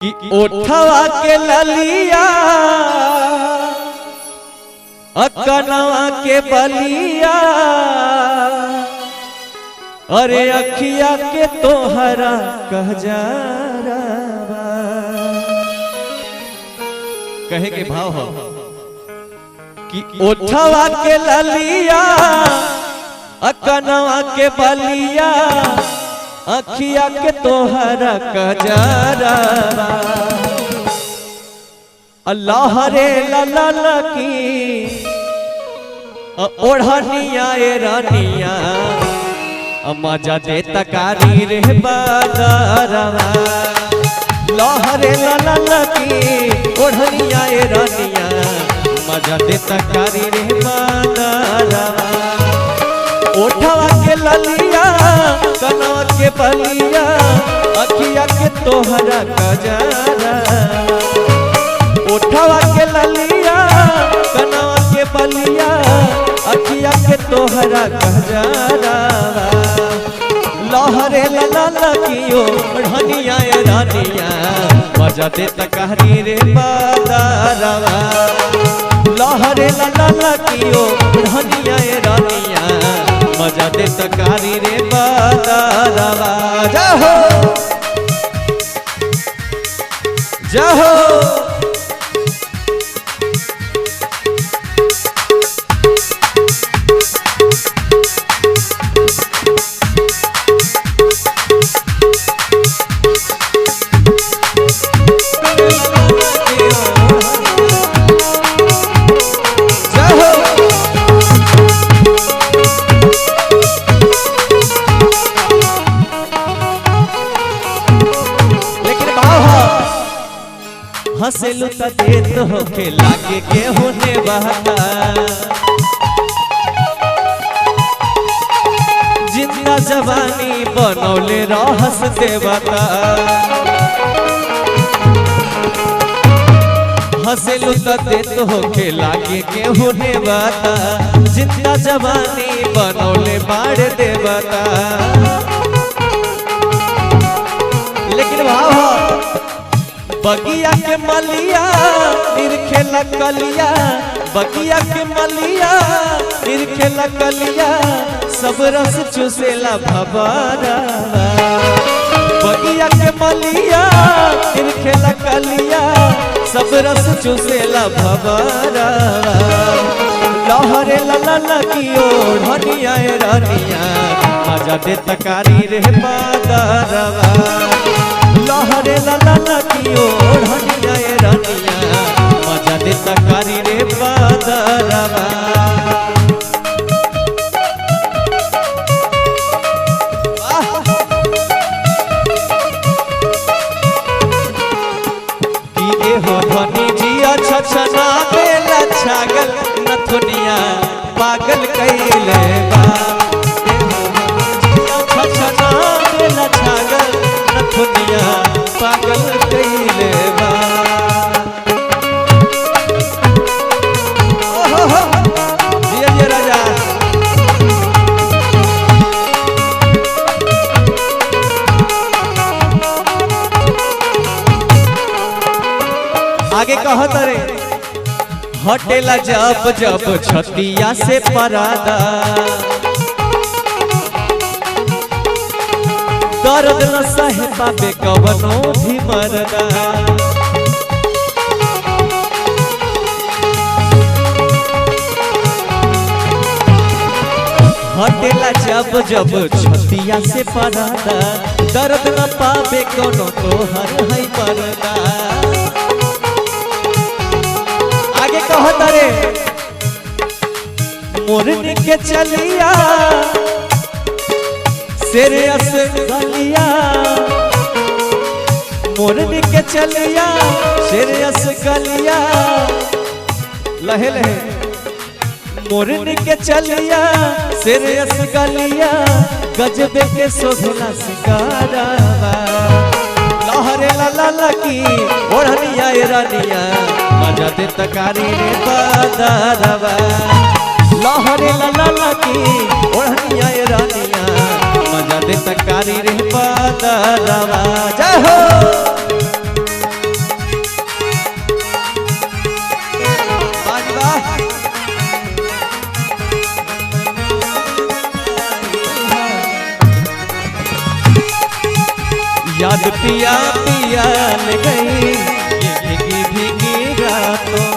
कि ओठवा के ललिया अकनवा के बलिया अरे अखिया के तोहरा कह जा कहे के भाव हो कि ओठवा के ललिया अकनवा के बलिया अखिया के तोहरा कजरा अल्लाह रे लला की ओढ़निया रानिया मजा दे तकारी रे बादरवा अल्लाह रे लला की ओढ़निया रानिया मजा दे तकारी रे बादरवा ओठवा के ललिया कनवा के बलिया अखिया के तोहरा कजरा ओठवा के ललिया कनवा के बलिया अखिया के तोहरा कजरा लहरे लला कियो बढ़निया रानिया मजा दे तकारी रे बादरवा लहरे लला कियो बढ़निया रानिया मजा दे तकारी रे बादरवा जाहो जाहो हंसलू त देत होके लागे के होने बहता जिंदा जवानी बनौले रहस देवता हंसलू त देत होके लागे के होने बहता जिंदा जवानी बनौले बाढ़ देवता लेकिन भाव बगिया के मलिया निरखे लकलिया बगिया के मलिया निरखे लकलिया सब रस चूसेला भबरा बगिया के मलिया निरखे लकलिया सब रस चूसेला भबरा लहरे लला की ओढ़निया रानिया मजा दे तकारी रे बादरवा लहरे लला की ओढ़निया रानिया मजा दे तकारी रे बादरवा की हो धनी जिया छछना बेला छागल नथुनिया पागल कैले बा छछना बेला छागल नथुनिया पागल कैले बा जिया जिया राजा आगे कहत रे हटेला जब जब छतिया से परादा दर्द न सहे पाबे कवनो भी मरदा हटेला जब जब छतिया से परादा दर्द न पाबे कोनो तोहर है मरदा आगे कहत रे मोरनी के चलिया सेरियस गलिया मोरनी के चलिया सेरियस गलिया लहे लहे मोरनी के चलिया सेरियस गलिया गजबे के शोभला शिकारावा लहरे लला की ओढ़निया रानिया मजा दे तकारी रे बादरवा लहरे लला की ओढ़निया रानिया मजा दे तकारी रे बादरवा जय हो पिया पिया ले गई ये भीगी भीगी रातों।